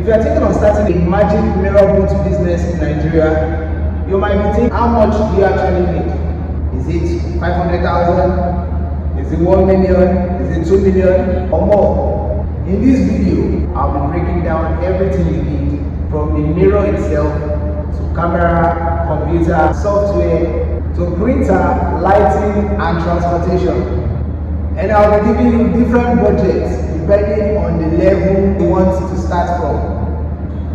If you are thinking of starting a magic mirror boot business in Nigeria, you might be thinking, how much do you actually need? Is it 500,000? Is it 1 million? Is it 2 million or more? In this video, I'll be breaking down everything you need, from the mirror itself to camera, computer, software, to printer, lighting and transportation. And I'll be giving you different budgets depending on the level you want to start from.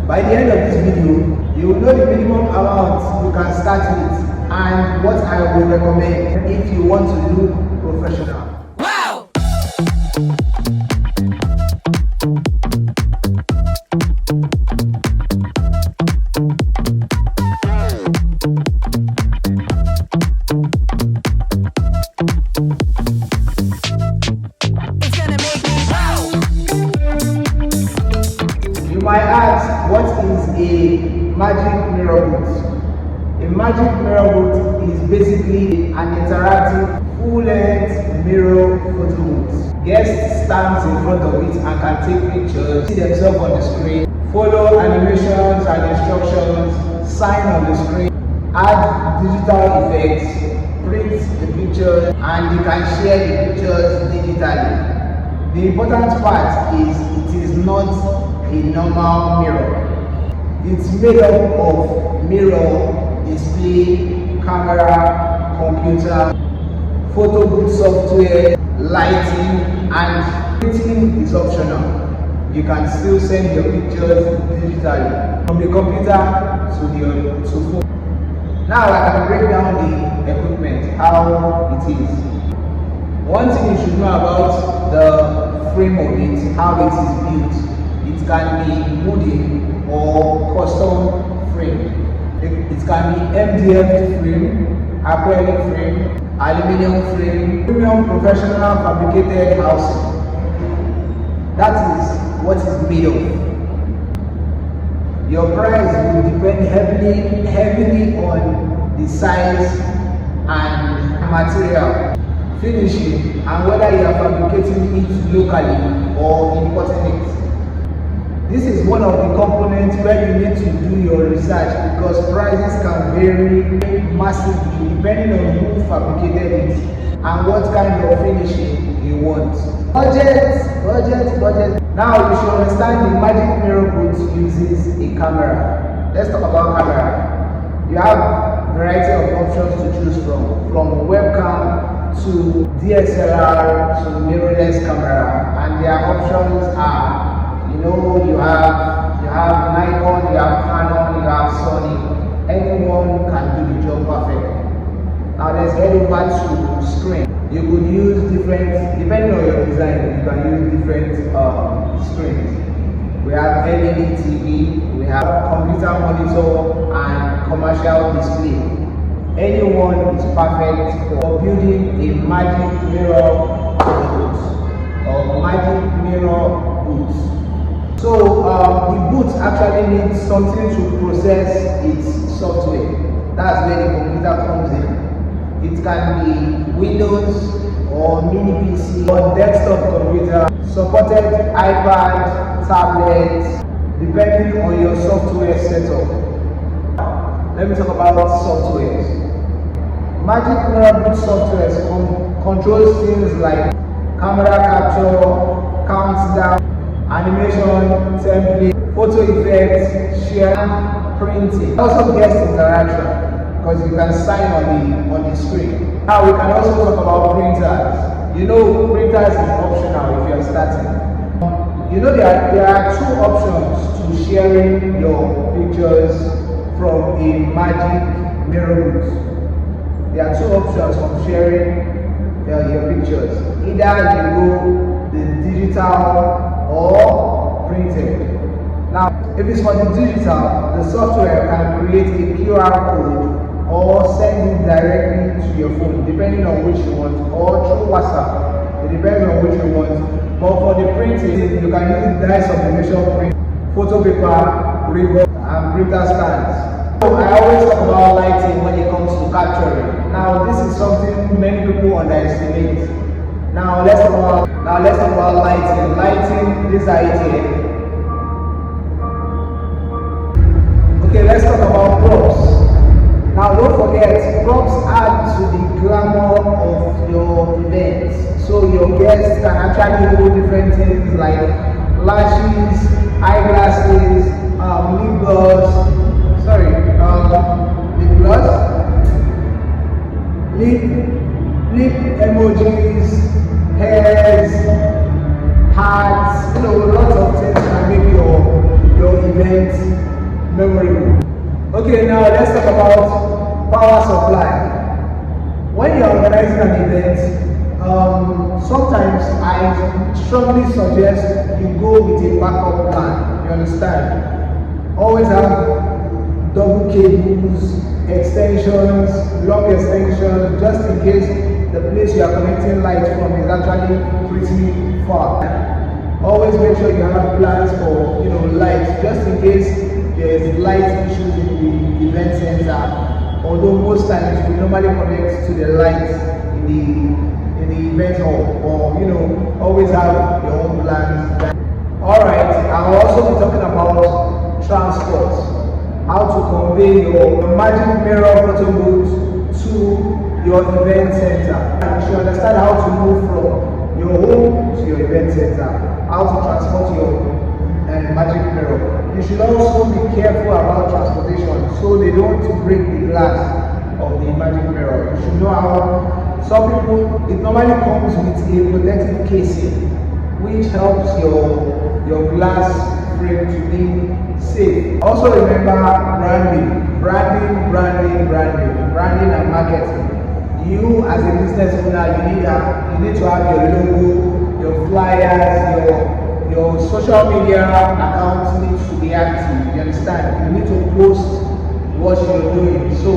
By the end of this video, you will know the minimum amount you can start with and what I will recommend if you want to do professional. Wow! You might ask, what is a magic mirror boot? A magic mirror boot is basically an interactive, full-length mirror photo booth. Guests stand in front of it and can take pictures, see themselves on the screen, follow animations and instructions, sign on the screen, add digital effects, print the pictures, and you can share the pictures digitally. The important part is it is not a normal mirror. It's made up of mirror, display, camera, computer, photo booth software, lighting, and printing is optional. You can still send your pictures digitally from the computer to phone. Now I can break down the equipment, how it is. One thing you should know about the frame of it, how it is built. It can be wooden or custom frame. It can be MDF frame, acrylic frame, aluminum frame, premium professional fabricated housing. That is what is made of. Your price will depend heavily on the size and material, finishing, and whether you are fabricating it locally or importing it. This is one of the components where you need to do your research, because prices can vary massively depending on who fabricated it and what kind of finishing you want. Budget. Now you should understand the magic mirror boot uses a camera. Let's talk about camera. You have a variety of options to choose from webcam to DSLR to mirrorless camera, and their options are, you have Nikon, you have Canon, you have Sony. Anyone can do the job perfectly. Now let's get over to screen. You could use different, depending on your design, you can use different screens. We have LED TV, we have computer monitor and commercial display. Anyone is perfect for building a magic mirror boot or magic mirror boot. So the boot actually needs something to process its software. That's where the computer comes in. It can be Windows or mini PC or desktop computer, supported iPad, tablet, depending on your software setup. Let me talk about softwares. Magic mirror boot software controls things like camera capture, countdown, animation, template, photo effects, share, printing. Also guest interaction, because you can sign on the screen. Now we can also talk about printers. Printers is optional if you are starting. There are two options to sharing your pictures from a magic mirror boot. There are two options from sharing your pictures. Either you go the digital or printed. Now, if it's for the digital, the software can create a QR code or send it directly to your phone, depending on which you want, or through WhatsApp. It depends on which you want. But for the printing, you can use dye sublimation print, photo paper, ribbon, and printer stands. So I always talk about lighting when it comes to capturing. Now, this is something many people underestimate. Now let's talk about lighting. Lighting, this is here. Okay, let's talk about props. Now don't forget, props add to the glamour of your event. So your guests can actually do different things like lashes, eyeglasses, lip gloss, lip gloss, lip emojis, hairs, hats, lots of things can make your event memorable. Okay, now let's talk about power supply. When you're organizing an event, sometimes I strongly suggest you go with a backup plan. You understand? Always have double cables, extensions, long extensions, just in case the place you are connecting lights from is actually pretty far. Always make sure you have plans for lights, just in case there is light issues in the event center. Although most times we normally connect to the lights in the event hall, or always have your own plans. Alright, I'll also be talking about transport. How to convey your magic mirror photo booth to your event center. You should understand how to move from your home to your event center, how to transport your magic mirror. You should also be careful about transportation so they don't break the glass of the magic mirror. You should know how some people, it normally comes with a protective casing which helps your glass frame to be safe. Also remember branding and marketing. You as a business owner, you need to have your logo, your flyers, your social media account needs to be active. You understand? You need to post what you're doing so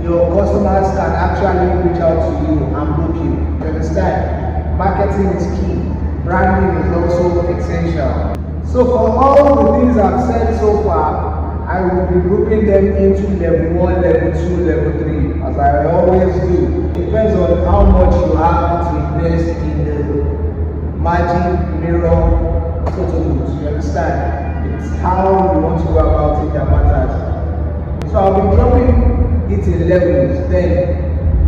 your customers can actually reach out to you and book you. You understand? Marketing is key. Branding is also essential. So for all the things I've said so far, I will be grouping them into level 1, level 2, level 3, as I always do. It depends on how much you have to invest in the magic mirror photo booth. You understand? It's how you want to go about it that matters. So I'll be dropping it in levels. Then,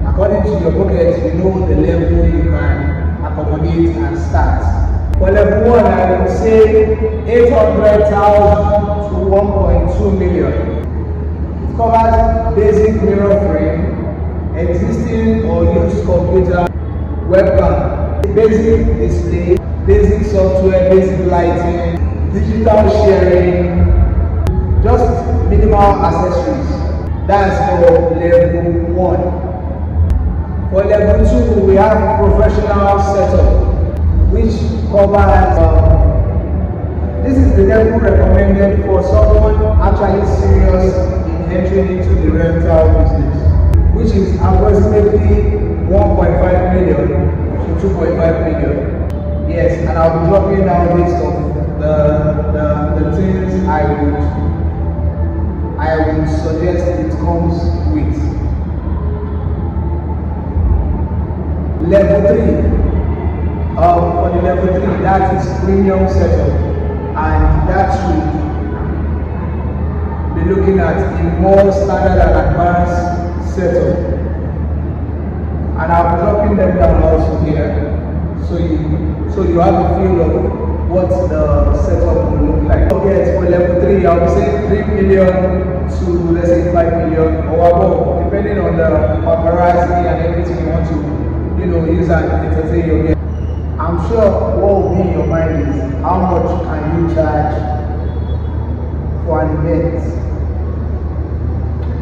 according to your budget, you know the level you can accommodate and start. For level 1, I would say 800,000 to 1.2 million. It covers basic mirror frame, existing or used computer, webcam, basic display, basic software, basic lighting, digital sharing, just minimal accessories. That's for level 1. For level 2, we have professional setup, which covers this is the level recommended for someone actually serious in entering into the rental business, which is approximately 1.5 million to 2.5 million. Yes, and I'll be dropping down a list of the things I would suggest it comes with. Level 3. For the level 3, that is premium setup, and that should be looking at a more standard and advanced setup. And I'll be dropping them down also here, so you have a feel of what the setup will look like. Okay, for level 3, I'll be saying 3 million to let's say 5 million or above, depending on the paparazzi and everything you want to use and entertain your guests. I'm sure what will be in your mind is how much can you charge for an event.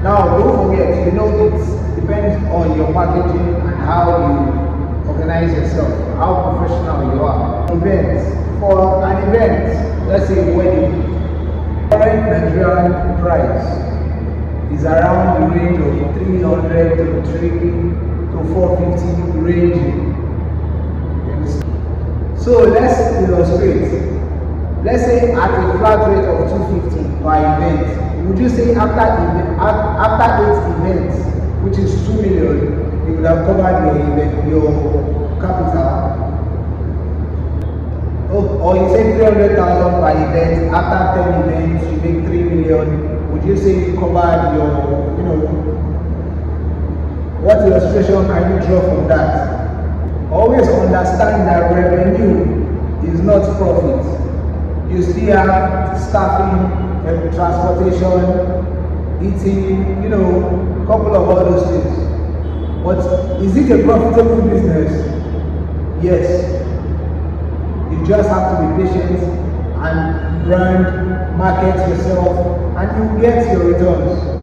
Now don't forget, it depends on your packaging and how you organize yourself, how professional you are. For an event, let's say a wedding, current Nigerian price is around the range of 300 to 3 to 450 ranging. So let's illustrate. Let's say at a flat rate of 250 per event, would you say after 8 events, which is 2 million, you would have covered your capital? Or you say 300,000 per event, after 10 events, you make 3 million. would you say you covered your, what illustration can you draw from that? Always understand that revenue is not profit. You still have staffing, transportation, eating, couple of other things. But is it a profitable business? Yes. You just have to be patient and brand, market yourself, and you get your returns.